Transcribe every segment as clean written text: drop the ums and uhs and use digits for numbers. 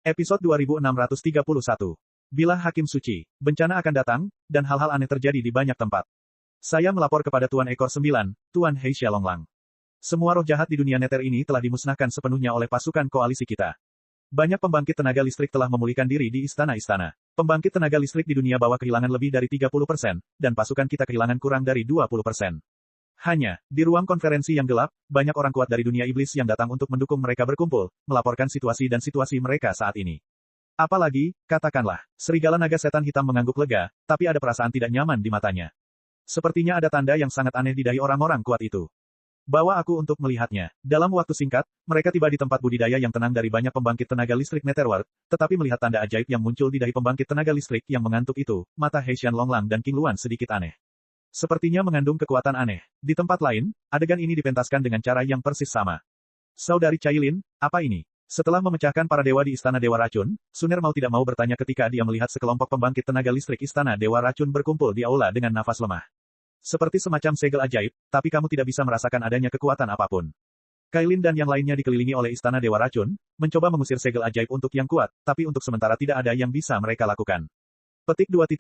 Episode 2631. Bila Hakim Suci, bencana akan datang, dan hal-hal aneh terjadi di banyak tempat. Saya melapor kepada Tuan Ekor 9, Tuan Hei Xiaolonglang. Semua roh jahat di dunia neter ini telah dimusnahkan sepenuhnya oleh pasukan koalisi kita. Banyak pembangkit tenaga listrik telah memulihkan diri di istana-istana. Pembangkit tenaga listrik di dunia bawah kehilangan lebih dari 30%, dan pasukan kita kehilangan kurang dari 20%. Hanya, di ruang konferensi yang gelap, banyak orang kuat dari dunia iblis yang datang untuk mendukung mereka berkumpul, melaporkan situasi dan situasi mereka saat ini. Apalagi, katakanlah, serigala naga setan hitam mengangguk lega, tapi ada perasaan tidak nyaman di matanya. Sepertinya ada tanda yang sangat aneh di dahi orang-orang kuat itu. Bawa aku untuk melihatnya. Dalam waktu singkat, mereka tiba di tempat budidaya yang tenang dari banyak pembangkit tenaga listrik Netherworld, tetapi melihat tanda ajaib yang muncul di dahi pembangkit tenaga listrik yang mengantuk itu, mata Hei Xiaolonglang dan King Luan sedikit aneh. Sepertinya mengandung kekuatan aneh. Di tempat lain, adegan ini dipentaskan dengan cara yang persis sama. Saudari Cailin, apa ini? Setelah memecahkan para dewa di Istana Dewa Racun, Suner mau tidak mau bertanya ketika dia melihat sekelompok pembangkit tenaga listrik Istana Dewa Racun berkumpul di aula dengan nafas lemah. Seperti semacam segel ajaib, tapi kamu tidak bisa merasakan adanya kekuatan apapun. Cailin dan yang lainnya dikelilingi oleh Istana Dewa Racun, mencoba mengusir segel ajaib untuk yang kuat, tapi untuk sementara tidak ada yang bisa mereka lakukan. Petik 2.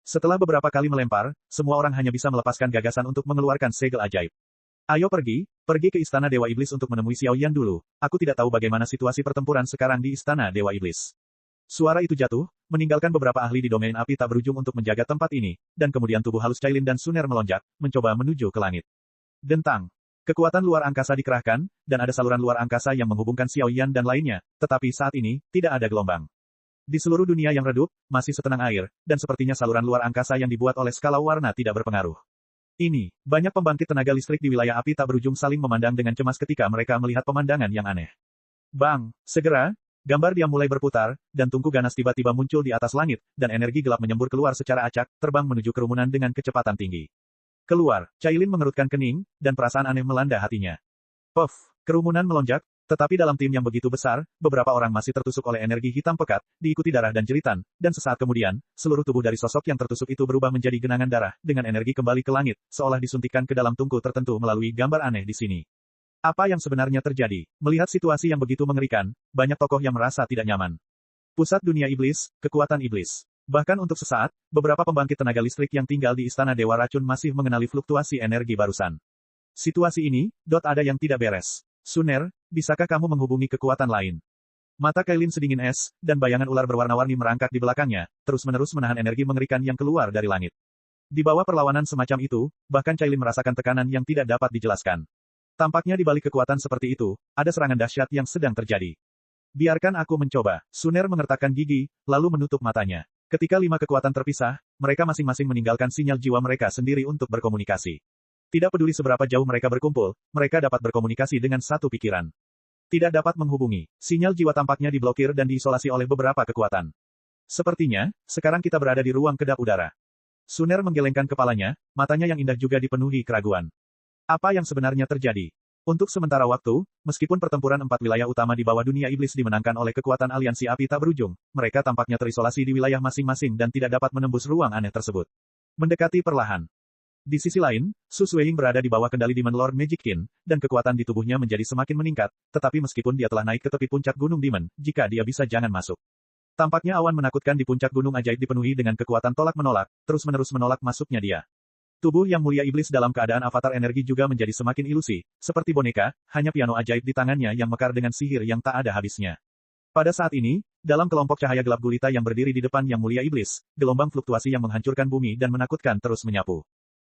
Setelah beberapa kali melempar, semua orang hanya bisa melepaskan gagasan untuk mengeluarkan segel ajaib. Ayo pergi ke Istana Dewa Iblis untuk menemui Xiao Yan dulu. Aku tidak tahu bagaimana situasi pertempuran sekarang di Istana Dewa Iblis. Suara itu jatuh, meninggalkan beberapa ahli di domain api tak berujung untuk menjaga tempat ini, dan kemudian tubuh halus Cailin dan Suner melonjak, mencoba menuju ke langit. Dentang. Kekuatan luar angkasa dikerahkan, dan ada saluran luar angkasa yang menghubungkan Xiao Yan dan lainnya, tetapi saat ini, tidak ada gelombang. Di seluruh dunia yang redup, masih setenang air, dan sepertinya saluran luar angkasa yang dibuat oleh skala warna tidak berpengaruh. Ini, banyak pembangkit tenaga listrik di wilayah api tak berujung saling memandang dengan cemas ketika mereka melihat pemandangan yang aneh. Bang! Segera, gambar dia mulai berputar, dan tungku ganas tiba-tiba muncul di atas langit, dan energi gelap menyembur keluar secara acak, terbang menuju kerumunan dengan kecepatan tinggi. Keluar, Cailin mengerutkan kening, dan perasaan aneh melanda hatinya. Puff! Kerumunan melonjak, tetapi dalam tim yang begitu besar, beberapa orang masih tertusuk oleh energi hitam pekat, diikuti darah dan jeritan, dan sesaat kemudian, seluruh tubuh dari sosok yang tertusuk itu berubah menjadi genangan darah, dengan energi kembali ke langit, seolah disuntikkan ke dalam tungku tertentu melalui gambar aneh di sini. Apa yang sebenarnya terjadi? Melihat situasi yang begitu mengerikan, banyak tokoh yang merasa tidak nyaman. Pusat dunia iblis, kekuatan iblis. Bahkan untuk sesaat, beberapa pembangkit tenaga listrik yang tinggal di Istana Dewa Racun masih mengenali fluktuasi energi barusan. Situasi ini, ada yang tidak beres. Suner, bisakah kamu menghubungi kekuatan lain? Mata Cailin sedingin es, dan bayangan ular berwarna-warni merangkak di belakangnya, terus-menerus menahan energi mengerikan yang keluar dari langit. Di bawah perlawanan semacam itu, bahkan Cailin merasakan tekanan yang tidak dapat dijelaskan. Tampaknya di balik kekuatan seperti itu, ada serangan dahsyat yang sedang terjadi. Biarkan aku mencoba. Suner mengertakkan gigi, lalu menutup matanya. Ketika 5 kekuatan terpisah, mereka masing-masing meninggalkan sinyal jiwa mereka sendiri untuk berkomunikasi. Tidak peduli seberapa jauh mereka berkumpul, mereka dapat berkomunikasi dengan satu pikiran. Tidak dapat menghubungi. Sinyal jiwa tampaknya diblokir dan diisolasi oleh beberapa kekuatan. Sepertinya, sekarang kita berada di ruang kedap udara. Suner menggelengkan kepalanya, matanya yang indah juga dipenuhi keraguan. Apa yang sebenarnya terjadi? Untuk sementara waktu, meskipun pertempuran 4 wilayah utama di bawah dunia iblis dimenangkan oleh kekuatan aliansi api tak berujung, mereka tampaknya terisolasi di wilayah masing-masing dan tidak dapat menembus ruang aneh tersebut. Mendekati perlahan. Di sisi lain, Su Suiying berada di bawah kendali Demon Lord Magic King, dan kekuatan di tubuhnya menjadi semakin meningkat, tetapi meskipun dia telah naik ke tepi puncak Gunung Demon, jika dia bisa jangan masuk. Tampaknya awan menakutkan di puncak gunung ajaib dipenuhi dengan kekuatan tolak-menolak, terus-menerus menolak masuknya dia. Tubuh yang mulia iblis dalam keadaan avatar energi juga menjadi semakin ilusi, seperti boneka, hanya piano ajaib di tangannya yang mekar dengan sihir yang tak ada habisnya. Pada saat ini, dalam kelompok cahaya gelap gulita yang berdiri di depan yang mulia iblis, gelombang fluktuasi yang menghancurkan bumi dan menakutkan terus menyapu.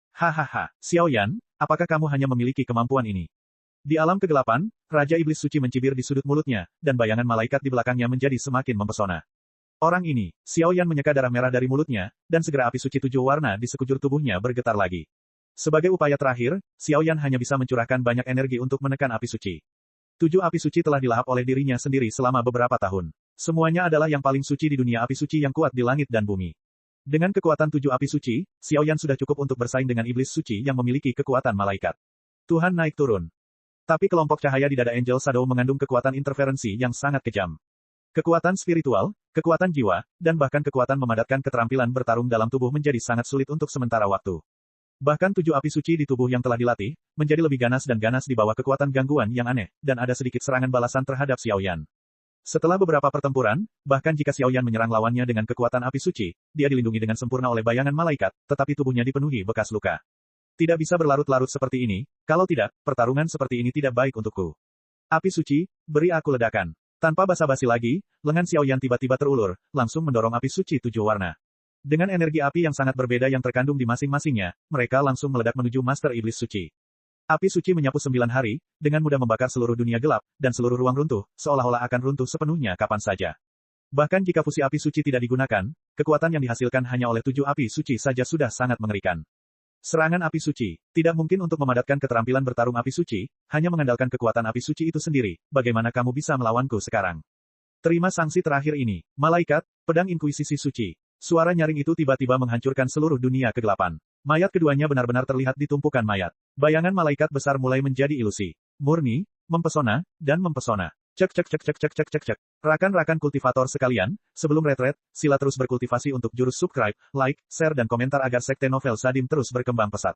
Hahaha, Xiao Yan, apakah kamu hanya memiliki kemampuan ini? Di alam kegelapan, Raja Iblis Suci mencibir di sudut mulutnya, dan bayangan malaikat di belakangnya menjadi semakin mempesona. Orang ini, Xiao Yan menyeka darah merah dari mulutnya, dan segera api suci 7 warna di sekujur tubuhnya bergetar lagi. Sebagai upaya terakhir, Xiao Yan hanya bisa mencurahkan banyak energi untuk menekan api suci. 7 api suci telah dilahap oleh dirinya sendiri selama beberapa tahun. Semuanya adalah yang paling suci di dunia api suci yang kuat di langit dan bumi. Dengan kekuatan 7 api suci, Xiao Yan sudah cukup untuk bersaing dengan iblis suci yang memiliki kekuatan malaikat. Tuhan naik turun. Tapi kelompok cahaya di dada Angel Shadow mengandung kekuatan interferensi yang sangat kejam. Kekuatan spiritual, kekuatan jiwa, dan bahkan kekuatan memadatkan keterampilan bertarung dalam tubuh menjadi sangat sulit untuk sementara waktu. Bahkan 7 api suci di tubuh yang telah dilatih, menjadi lebih ganas dan ganas di bawah kekuatan gangguan yang aneh, dan ada sedikit serangan balasan terhadap Xiao Yan. Setelah beberapa pertempuran, bahkan jika Xiaoyan menyerang lawannya dengan kekuatan api suci, dia dilindungi dengan sempurna oleh bayangan malaikat, tetapi tubuhnya dipenuhi bekas luka. Tidak bisa berlarut-larut seperti ini, kalau tidak, pertarungan seperti ini tidak baik untukku. Api suci, beri aku ledakan. Tanpa basa-basi lagi, lengan Xiaoyan tiba-tiba terulur, langsung mendorong api suci 7 warna. Dengan energi api yang sangat berbeda yang terkandung di masing-masingnya, mereka langsung meledak menuju Master Iblis Suci. Api suci menyapu 9 hari, dengan mudah membakar seluruh dunia gelap, dan seluruh ruang runtuh, seolah-olah akan runtuh sepenuhnya kapan saja. Bahkan jika fusi api suci tidak digunakan, kekuatan yang dihasilkan hanya oleh 7 api suci saja sudah sangat mengerikan. Serangan api suci, tidak mungkin untuk memadatkan keterampilan bertarung api suci, hanya mengandalkan kekuatan api suci itu sendiri, bagaimana kamu bisa melawanku sekarang? Terima sanksi terakhir ini, malaikat, pedang inkuisisi suci. Suara nyaring itu tiba-tiba menghancurkan seluruh dunia kegelapan. Mayat keduanya benar-benar terlihat di tumpukan mayat. Bayangan malaikat besar mulai menjadi ilusi. Murni, mempesona, dan mempesona. Cek cek cek cek cek cek cek cek. Rakan-rakan kultivator sekalian, sebelum retret, sila terus berkultivasi untuk jurus subscribe, like, share dan komentar agar sekte novel Sadim terus berkembang pesat.